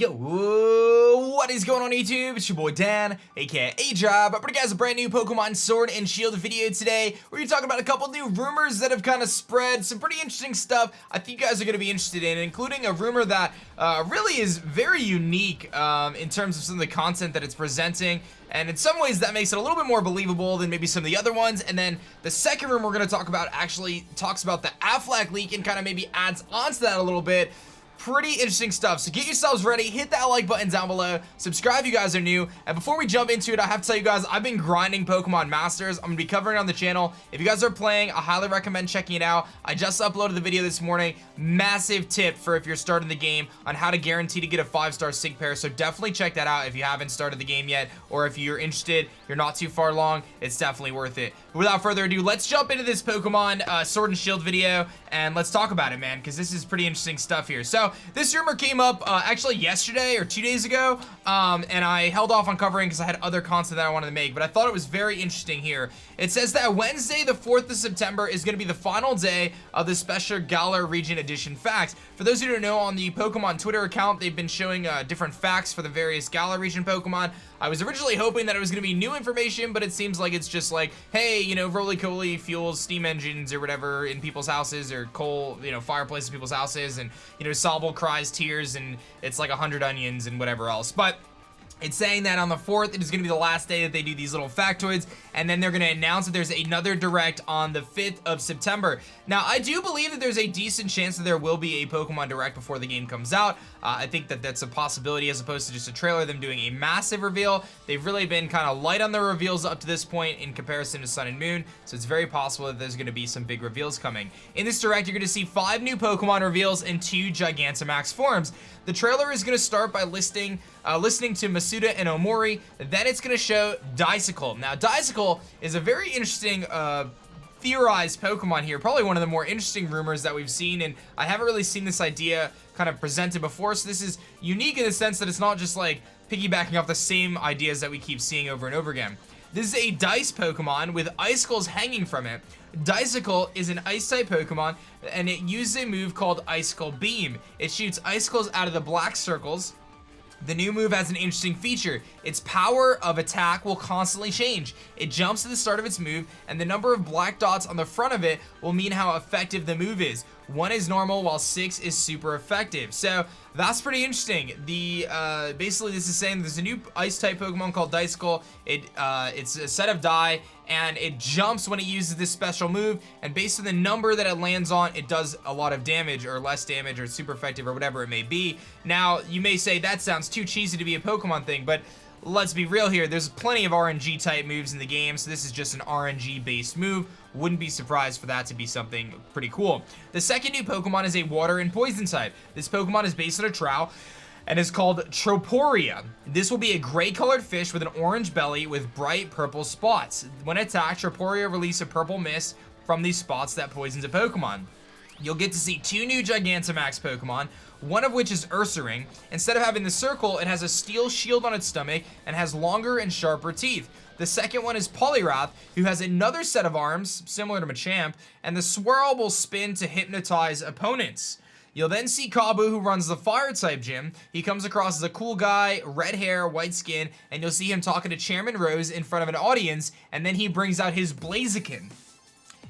Yo, what is going on YouTube? It's your boy Dan, aka aDrive. I'm bringing you guys a brand new Pokemon Sword and Shield video today. We're going to talk about a couple new rumors that have kind of spread, some pretty interesting stuff I think you guys are going to be interested in, including a rumor that really is very unique in terms of some of the content that it's presenting. And in some ways that makes it a little bit more believable than maybe some of the other ones. And then the second rumor we're going to talk about actually talks about the Affleck leak and kind of maybe adds onto that a little bit. Pretty interesting stuff, so get yourselves ready, hit that like button down below, subscribe if you guys are new, and before we jump into it, I have to tell you guys, I've been grinding Pokemon Masters. I'm going to be covering it on the channel. If you guys are playing, I highly recommend checking it out. I just uploaded the video this morning. Massive tip for if you're starting the game on how to guarantee to get a 5-star sync pair, so definitely check that out if you haven't started the game yet, or if you're interested, you're not too far along, it's definitely worth it. But without further ado, let's jump into this Pokemon Sword and Shield video, and let's talk about it, man, because this is pretty interesting stuff here. So, this rumor came up actually yesterday or 2 days ago, and I held off on covering because I had other content that I wanted to make, but I thought it was very interesting here. It says that Wednesday, the 4th of September, is going to be the final day of the special GALAR Region Edition facts. For those who don't know, on the Pokemon Twitter account, they've been showing different facts for the various GALAR Region Pokemon. I was originally hoping that it was going to be new information, but it seems like it's just like, hey, you know, roly-poly fuels steam engines or whatever in people's houses, or coal, you know, fireplaces in people's houses, and, you know, Sobble cries tears, and it's like 100 onions and whatever else. But it's saying that on the 4th, it is going to be the last day that they do these little factoids, and then they're going to announce that there's another direct on the 5th of September. Now, I do believe that there's a decent chance that there will be a Pokemon Direct before the game comes out. I think that that's a possibility as opposed to just a trailer, them doing a massive reveal. They've really been kind of light on their reveals up to this point in comparison to Sun and Moon, so it's very possible that there's going to be some big reveals coming. In this Direct, you're going to see 5 new Pokemon reveals and 2 Gigantamax forms. The trailer is going to start by listening to Masuda and Omori, then it's going to show Dialga. Now, Dialga is a very interesting theorized Pokemon here, probably one of the more interesting rumors that we've seen, and I haven't really seen this idea kind of presented before, so this is unique in the sense that it's not just like piggybacking off the same ideas that we keep seeing over and over again. This is a Dice Pokemon with icicles hanging from it. Dialga is an Ice-type Pokemon, and it uses a move called Icicle Beam. It shoots icicles out of the black circles. The new move has an interesting feature. Its power of attack will constantly change. It jumps at the start of its move, and the number of black dots on the front of it will mean how effective the move is. 1 is normal, while 6 is super effective. So that's pretty interesting. Basically this is saying there's a new Ice-type Pokemon called Dialga. It's a set of die, and it jumps when it uses this special move, and based on the number that it lands on, it does a lot of damage, or less damage, or super effective, or whatever it may be. Now, you may say that sounds too cheesy to be a Pokemon thing, but let's be real here. There's plenty of RNG type moves in the game, so this is just an RNG based move. Wouldn't be surprised for that to be something pretty cool. The second new Pokemon is a water and poison type. This Pokemon is based on a trout and is called Troporia. This will be a gray colored fish with an orange belly with bright purple spots. When attacked, Troporia releases a purple mist from these spots that poisons a Pokemon. You'll get to see 2 new Gigantamax Pokemon, one of which is Ursaring. Instead of having the circle, it has a steel shield on its stomach and has longer and sharper teeth. The second one is Poliwrath, who has another set of arms, similar to Machamp, and the swirl will spin to hypnotize opponents. You'll then see Kabu, who runs the Fire-type gym. He comes across as a cool guy, red hair, white skin, and you'll see him talking to Chairman Rose in front of an audience, and then he brings out his Blaziken.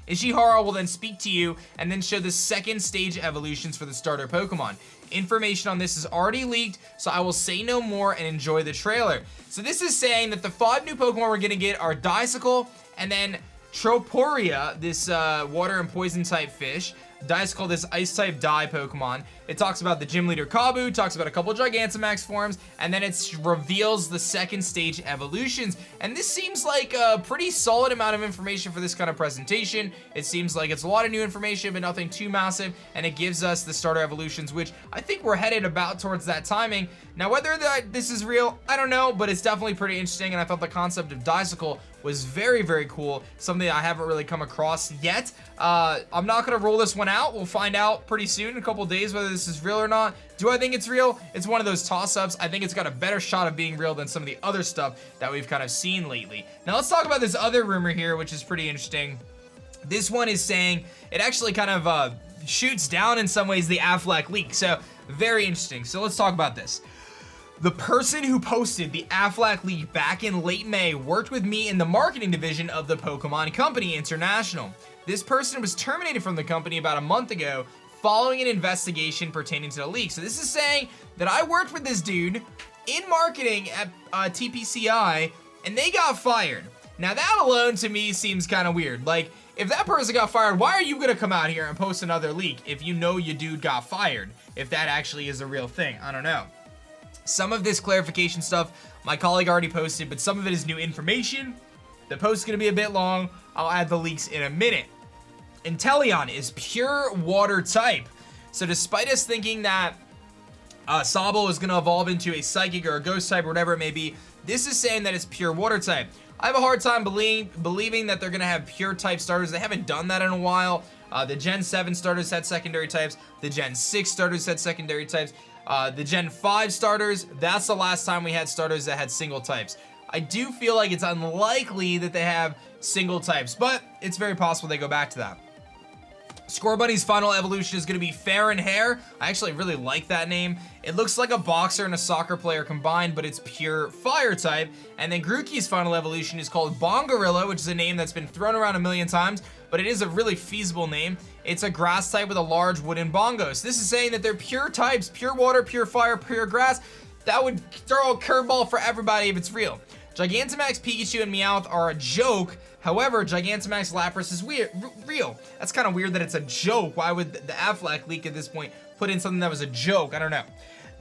Ishihara will then speak to you and then show the second stage evolutions for the starter Pokemon. Information on this is already leaked, so I will say no more and enjoy the trailer. So this is saying that the 5 new Pokemon we're going to get are Dialga, and then Troporia, this water and poison type fish. Dialga, this ice type die Pokemon. It talks about the gym leader Kabu, talks about a couple Gigantamax forms, and then it reveals the second stage evolutions. And this seems like a pretty solid amount of information for this kind of presentation. It seems like it's a lot of new information, but nothing too massive, and it gives us the starter evolutions, which I think we're headed about towards that timing. Now, whether this is real, I don't know, but it's definitely pretty interesting, and I thought the concept of Dialga was very, very cool, something I haven't really come across yet. I'm not going to roll this one out. We'll find out pretty soon, in a couple days, whether this is real or not. Do I think it's real? It's one of those toss-ups. I think it's got a better shot of being real than some of the other stuff that we've kind of seen lately. Now, let's talk about this other rumor here, which is pretty interesting. This one is saying it actually kind of shoots down in some ways the Affleck leak, so very interesting. So let's talk about this. The person who posted the Affleck leak back in late May worked with me in the marketing division of the Pokemon Company International. This person was terminated from the company about a month ago following an investigation pertaining to the leak. So this is saying that I worked with this dude in marketing at TPCI and they got fired. Now that alone to me seems kind of weird. Like, if that person got fired, why are you gonna come out here and post another leak if you know your dude got fired? If that actually is a real thing, I don't know. Some of this clarification stuff my colleague already posted, but some of it is new information. The post's gonna be a bit long. I'll add the leaks in a minute. Inteleon is pure water type. So despite us thinking that Sobble is gonna evolve into a psychic or a ghost type or whatever it may be, this is saying that it's pure water type. I have a hard time believing that they're gonna have pure type starters. They haven't done that in a while. The Gen 7 starters had secondary types. The Gen 6 starters had secondary types. The Gen 5 starters, that's the last time we had starters that had single types. I do feel like it's unlikely that they have single types, but it's very possible they go back to that. Scorbunny's final evolution is going to be Fair and Hair. I actually really like that name. It looks like a boxer and a soccer player combined, but it's pure fire type. And then Grookey's final evolution is called Bongorilla, which is a name that's been thrown around a million times, but it is a really feasible name. It's a grass type with a large wooden bongo. So this is saying that they're pure types, pure water, pure fire, pure grass. That would throw a curveball for everybody if it's real. Gigantamax, Pikachu, and Meowth are a joke. However, Gigantamax Lapras is real. That's kind of weird that it's a joke. Why would the Affleck leak at this point put in something that was a joke? I don't know.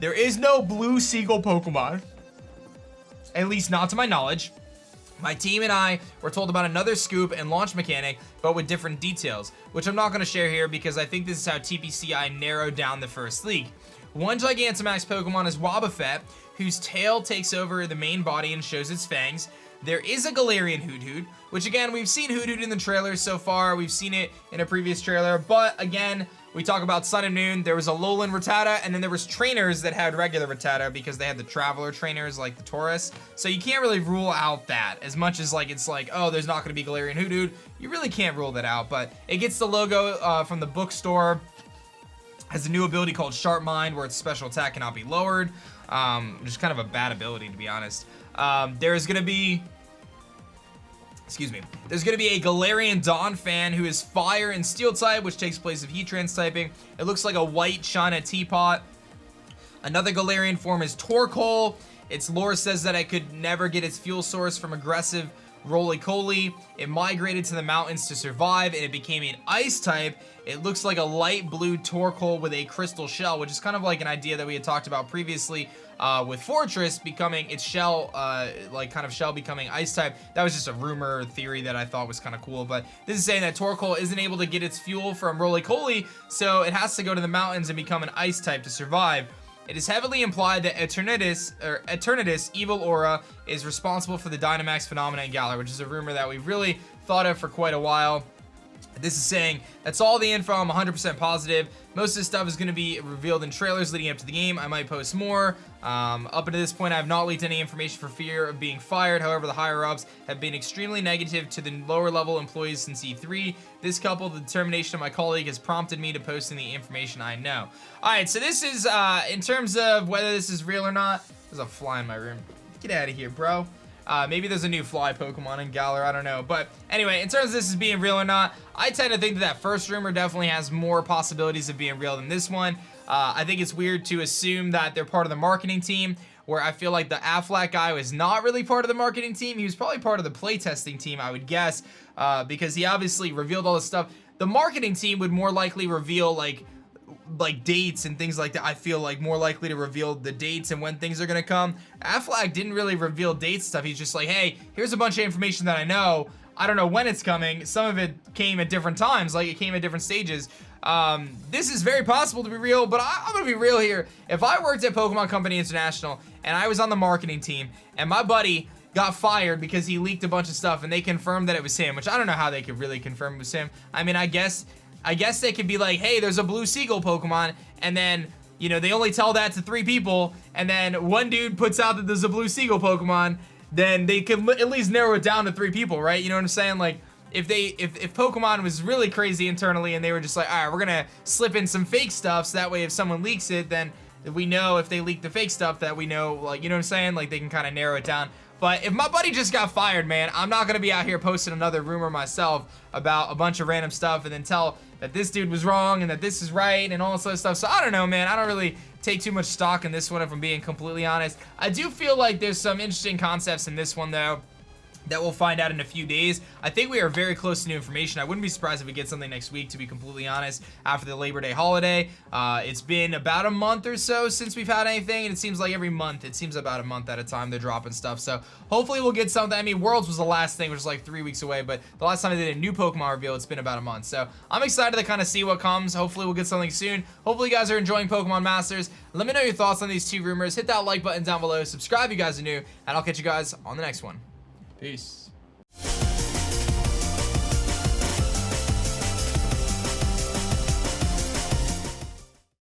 There is no blue seagull Pokemon, at least not to my knowledge. My team and I were told about another scoop and launch mechanic, but with different details, which I'm not going to share here because I think this is how TPCI narrowed down the first leak. One Gigantamax Pokemon is Wobbuffet, whose tail takes over the main body and shows its fangs. There is a Galarian Hoothoot, which again, we've seen Hoothoot in the trailers so far. We've seen it in a previous trailer, but again, we talk about Sun and Moon. There was a Alolan Rattata, and then there was trainers that had regular Rattata because they had the Traveler trainers like the Taurus. So you can't really rule out that as much as like it's like, oh, there's not going to be Galarian Hoothoot. You really can't rule that out, but it gets the logo from the bookstore. Has a new ability called Sharp Mind where its special attack cannot be lowered. Just kind of a bad ability, to be honest. There's gonna be a Galarian Dawn fan who is fire and steel type, which takes place of Heatran's typing. It looks like a white China teapot. Another Galarian form is Torkoal. Its lore says that it could never get its fuel source from aggressive roly-coly. It migrated to the mountains to survive, and it became an ice type. It looks like a light blue Torkoal with a crystal shell, which is kind of like an idea that we had talked about previously with Fortress becoming its shell, like kind of shell becoming ice type. That was just a rumor theory that I thought was kind of cool, but this is saying that Torkoal isn't able to get its fuel from roly-coly, so it has to go to the mountains and become an ice type to survive. It is heavily implied that Eternatus Evil Aura is responsible for the Dynamax phenomena in Galar, which is a rumor that we've really thought of for quite a while. This is saying that's all the info. I'm 100% positive. Most of this stuff is going to be revealed in trailers leading up to the game. I might post more. Up until this point, I have not leaked any information for fear of being fired. However, the higher-ups have been extremely negative to the lower-level employees since E3. This coupled with the determination of my colleague has prompted me to post in the information I know. All right, so this is, in terms of whether this is real or not, there's a fly in my room. Get out of here, bro. Maybe there's a new fly Pokemon in Galar, I don't know. But anyway, in terms of this is being real or not, I tend to think that first rumor definitely has more possibilities of being real than this one. I think it's weird to assume that they're part of the marketing team, where I feel like the Affleck guy was not really part of the marketing team. He was probably part of the playtesting team, I would guess, because he obviously revealed all this stuff. The marketing team would more likely reveal like dates and things like that. I feel like more likely to reveal the dates and when things are gonna come. Affleck didn't really reveal date stuff. He's just like, hey, here's a bunch of information that I know. I don't know when it's coming. Some of it came at different times, like it came at different stages. This is very possible to be real, but I'm gonna be real here. If I worked at Pokemon Company International and I was on the marketing team and my buddy got fired because he leaked a bunch of stuff and they confirmed that it was him, which I don't know how they could really confirm it was him. I mean, I guess they could be like, hey, there's a blue seagull Pokemon, and then, you know, they only tell that to 3 people, and then one dude puts out that there's a blue seagull Pokemon, then they could at least narrow it down to 3 people, right? You know what I'm saying? Like, if Pokemon was really crazy internally and they were just like, all right, we're gonna slip in some fake stuff so that way if someone leaks it, then we know if they leak the fake stuff that we know, like, you know what I'm saying? Like, they can kind of narrow it down. But if my buddy just got fired, man, I'm not going to be out here posting another rumor myself about a bunch of random stuff and then tell that this dude was wrong and that this is right and all this other stuff. So I don't know, man. I don't really take too much stock in this one, if I'm being completely honest. I do feel like there's some interesting concepts in this one, though, that we'll find out in a few days. I think we are very close to new information. I wouldn't be surprised if we get something next week, to be completely honest, after the Labor Day holiday. It's been about a month or so since we've had anything, and it seems like every month, it seems about a month at a time they're dropping stuff. So hopefully we'll get something. I mean, Worlds was the last thing, which was like 3 weeks away, but the last time I did a new Pokemon reveal, it's been about a month. So I'm excited to kind of see what comes. Hopefully we'll get something soon. Hopefully you guys are enjoying Pokemon Masters. Let me know your thoughts on these 2 rumors. Hit that like button down below. Subscribe if you guys are new, and I'll catch you guys on the next one. Peace.